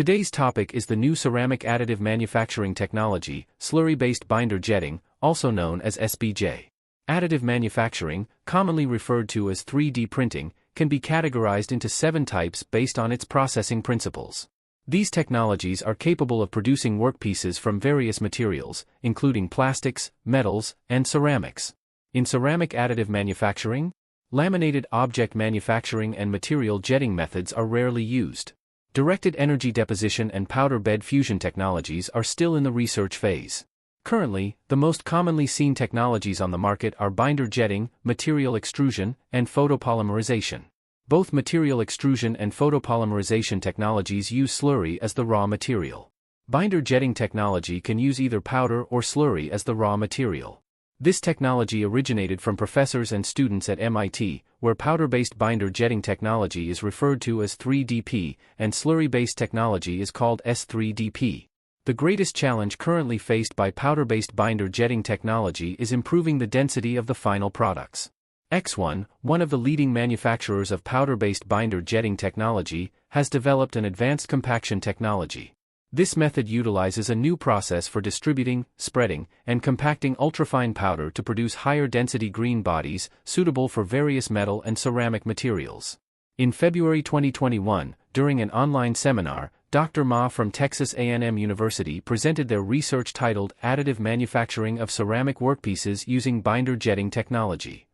Today's topic is the new ceramic additive manufacturing technology, slurry-based binder jetting, also known as SBJ. Additive manufacturing, commonly referred to as 3D printing, can be categorized into 7 types based on its processing principles. These technologies are capable of producing workpieces from various materials, including plastics, metals, and ceramics. In ceramic additive manufacturing, laminated object manufacturing and material jetting methods are rarely used. Directed energy deposition and powder bed fusion technologies are still in the research phase. Currently, the most commonly seen technologies on the market are binder jetting, material extrusion, and photopolymerization. Both material extrusion and photopolymerization technologies use slurry as the raw material. Binder jetting technology can use either powder or slurry as the raw material. This technology originated from professors and students at MIT, where powder-based binder jetting technology is referred to as 3DP, and slurry-based technology is called S3DP. The greatest challenge currently faced by powder-based binder jetting technology is improving the density of the final products. X1, one of the leading manufacturers of powder-based binder jetting technology, has developed an advanced compaction technology. This method utilizes a new process for distributing, spreading, and compacting ultrafine powder to produce higher density green bodies, suitable for various metal and ceramic materials. In February 2021, during an online seminar, Dr. Ma from Texas A&M University presented their research titled Additive Manufacturing of Ceramic Workpieces Using Binder Jetting Technology.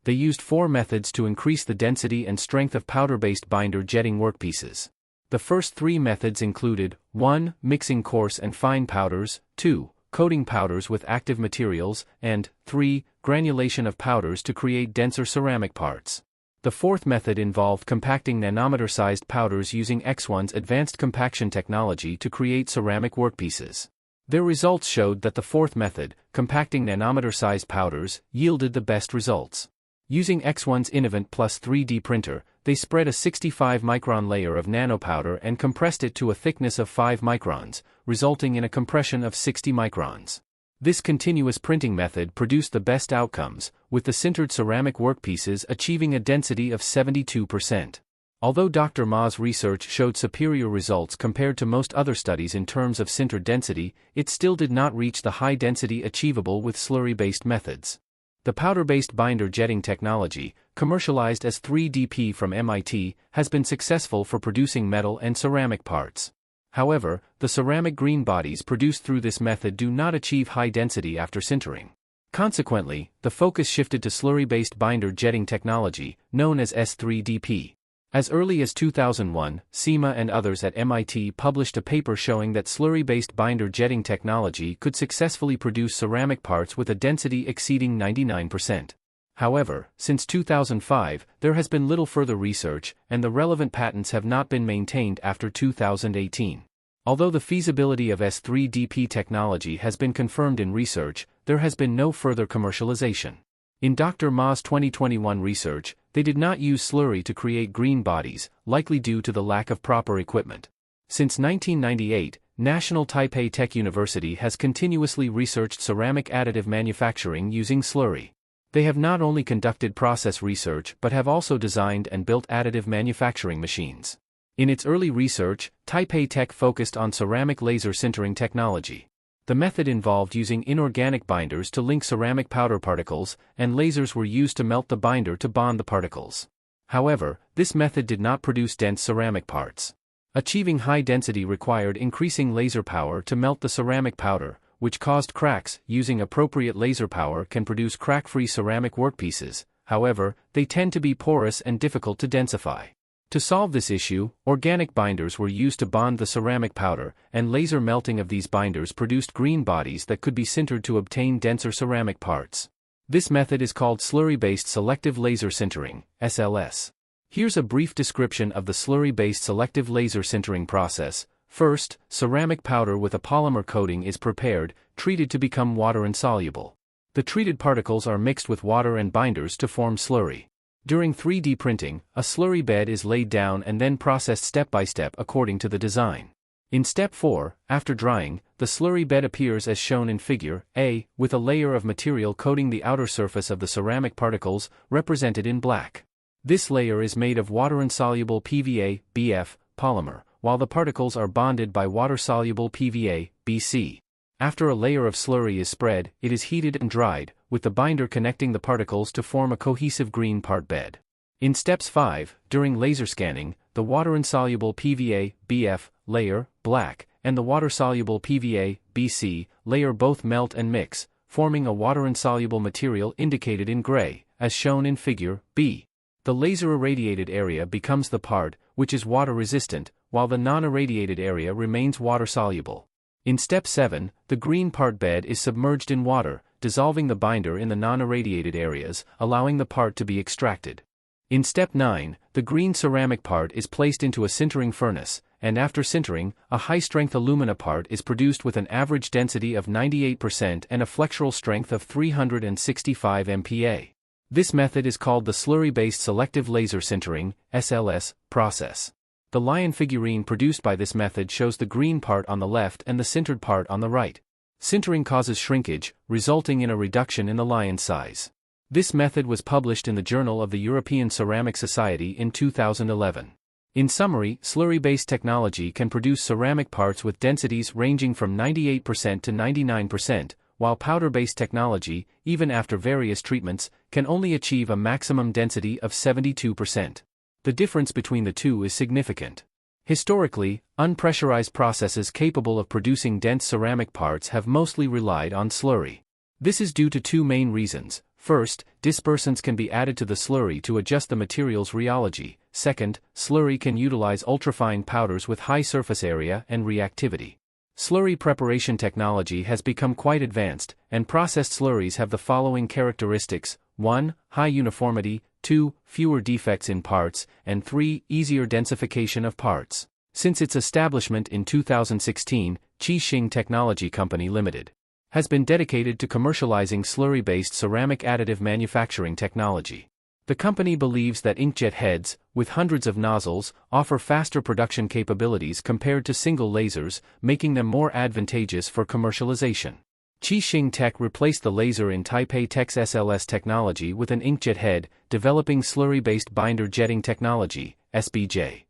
They used 4 methods to increase the density and strength of powder-based binder jetting workpieces. The first 3 methods included 1. Mixing coarse and fine powders, 2. Coating powders with active materials, and 3. Granulation of powders to create denser ceramic parts. The fourth method involved compacting nanometer-sized powders using X1's advanced compaction technology to create ceramic workpieces. Their results showed that the fourth method, compacting nanometer-sized powders, yielded the best results. Using X1's Innovant Plus 3D printer, they spread a 65-micron layer of nanopowder and compressed it to a thickness of 5 microns, resulting in a compression of 60 microns. This continuous printing method produced the best outcomes, with the sintered ceramic workpieces achieving a density of 72%. Although Dr. Ma's research showed superior results compared to most other studies in terms of sintered density, it still did not reach the high density achievable with slurry-based methods. The powder-based binder jetting technology, commercialized as 3DP from MIT, has been successful for producing metal and ceramic parts. However, the ceramic green bodies produced through this method do not achieve high density after sintering. Consequently, the focus shifted to slurry-based binder jetting technology, known as S3DP. As early as 2001, SEMA and others at MIT published a paper showing that slurry-based binder jetting technology could successfully produce ceramic parts with a density exceeding 99%. However, since 2005, there has been little further research, and the relevant patents have not been maintained after 2018. Although the feasibility of S3DP technology has been confirmed in research, there has been no further commercialization. In Dr. Ma's 2021 research, they did not use slurry to create green bodies, likely due to the lack of proper equipment. Since 1998, National Taipei Tech University has continuously researched ceramic additive manufacturing using slurry. They have not only conducted process research but have also designed and built additive manufacturing machines. In its early research, Taipei Tech focused on ceramic laser sintering technology. The method involved using inorganic binders to link ceramic powder particles, and lasers were used to melt the binder to bond the particles. However, this method did not produce dense ceramic parts. Achieving high density required increasing laser power to melt the ceramic powder, which caused cracks. Using appropriate laser power can produce crack-free ceramic workpieces, however, they tend to be porous and difficult to densify. To solve this issue, organic binders were used to bond the ceramic powder, and laser melting of these binders produced green bodies that could be sintered to obtain denser ceramic parts. This method is called slurry-based selective laser sintering, SLS. Here's a brief description of the slurry-based selective laser sintering process. First, ceramic powder with a polymer coating is prepared, treated to become water-insoluble. The treated particles are mixed with water and binders to form slurry. During 3D printing, a slurry bed is laid down and then processed step by step according to the design. In step 4, after drying, the slurry bed appears as shown in figure A, with a layer of material coating the outer surface of the ceramic particles, represented in black. This layer is made of water-insoluble PVA, BF, polymer, while the particles are bonded by water-soluble PVA, BC. After a layer of slurry is spread, it is heated and dried, with the binder connecting the particles to form a cohesive green part bed. In steps 5, during laser scanning, the water-insoluble PVA, BF, layer, black, and the water-soluble PVA, BC, layer both melt and mix, forming a water-insoluble material indicated in gray, as shown in figure B. The laser-irradiated area becomes the part, which is water-resistant, while the non-irradiated area remains water-soluble. In step 7, the green part bed is submerged in water, dissolving the binder in the non-irradiated areas, allowing the part to be extracted. In step 9, the green ceramic part is placed into a sintering furnace, and after sintering, a high-strength alumina part is produced with an average density of 98% and a flexural strength of 365 MPa. This method is called the slurry-based selective laser sintering (SLS) process. The lion figurine produced by this method shows the green part on the left and the sintered part on the right. Sintering causes shrinkage, resulting in a reduction in the lion size. This method was published in the Journal of the European Ceramic Society in 2011. In summary, slurry-based technology can produce ceramic parts with densities ranging from 98% to 99%, while powder-based technology, even after various treatments, can only achieve a maximum density of 72%. The difference between the two is significant. Historically, unpressurized processes capable of producing dense ceramic parts have mostly relied on slurry. This is due to two main reasons. First, dispersants can be added to the slurry to adjust the material's rheology. Second, slurry can utilize ultrafine powders with high surface area and reactivity. Slurry preparation technology has become quite advanced, and processed slurries have the following characteristics: 1. High uniformity, 2. Fewer defects in parts, and 3. Easier densification of parts. Since its establishment in 2016, Qixing Technology Company Limited has been dedicated to commercializing slurry-based ceramic additive manufacturing technology. The company believes that inkjet heads, with hundreds of nozzles, offer faster production capabilities compared to single lasers, making them more advantageous for commercialization. Qixing Tech replaced the laser in Taipei Tech's SLS technology with an inkjet head, developing slurry-based binder jetting technology, SBJ.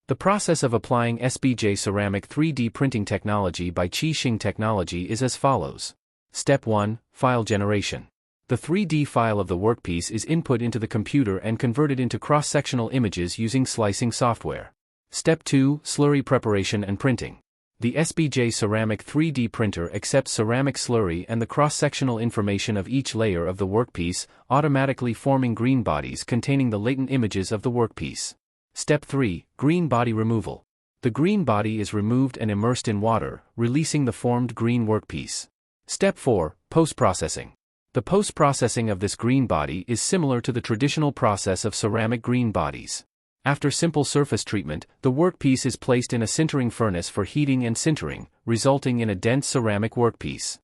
The process of applying SBJ ceramic 3D printing technology by Qixing Technology is as follows. Step 1. File generation. The 3D file of the workpiece is input into the computer and converted into cross-sectional images using slicing software. Step 2. Slurry preparation and printing. The SBJ ceramic 3D printer accepts ceramic slurry and the cross-sectional information of each layer of the workpiece, automatically forming green bodies containing the latent images of the workpiece. Step 3. Green body removal. The green body is removed and immersed in water, releasing the formed green workpiece. Step 4. Post-processing. The post-processing of this green body is similar to the traditional process of ceramic green bodies. After simple surface treatment, the workpiece is placed in a sintering furnace for heating and sintering, resulting in a dense ceramic workpiece.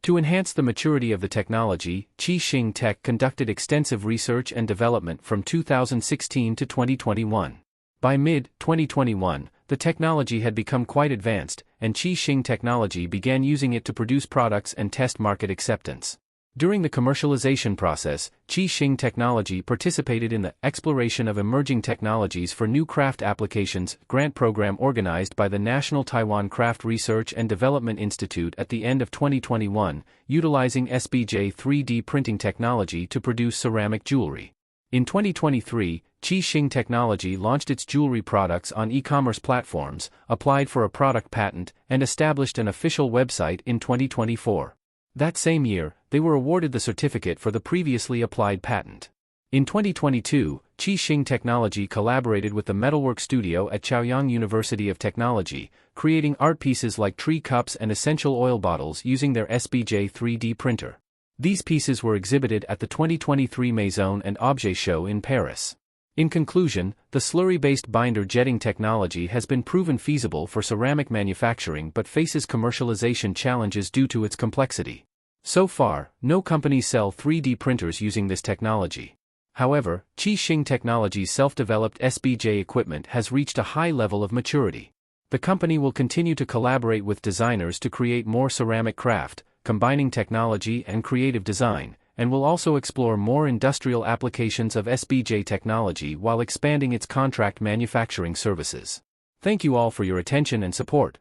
To enhance the maturity of the technology, Qixing Tech conducted extensive research and development from 2016 to 2021. By mid-2021, the technology had become quite advanced, and Qixing Technology began using it to produce products and test market acceptance. During the commercialization process, Qixing Technology participated in the Exploration of Emerging Technologies for New Craft Applications grant program organized by the National Taiwan Craft Research and Development Institute at the end of 2021, utilizing SBJ 3D printing technology to produce ceramic jewelry. In 2023, Qixing Technology launched its jewelry products on e-commerce platforms, applied for a product patent, and established an official website in 2024. That same year, they were awarded the certificate for the previously applied patent. In 2022, Qixing Technology collaborated with the Metalwork Studio at Chaoyang University of Technology, creating art pieces like tree cups and essential oil bottles using their SBJ 3D printer. These pieces were exhibited at the 2023 Maison and Objet show in Paris. In conclusion, the slurry-based binder jetting technology has been proven feasible for ceramic manufacturing but faces commercialization challenges due to its complexity. So far, no companies sell 3D printers using this technology. However, Qixing Technology's self-developed SBJ equipment has reached a high level of maturity. The company will continue to collaborate with designers to create more ceramic craft, combining technology and creative design, and will also explore more industrial applications of SBJ technology while expanding its contract manufacturing services. Thank you all for your attention and support.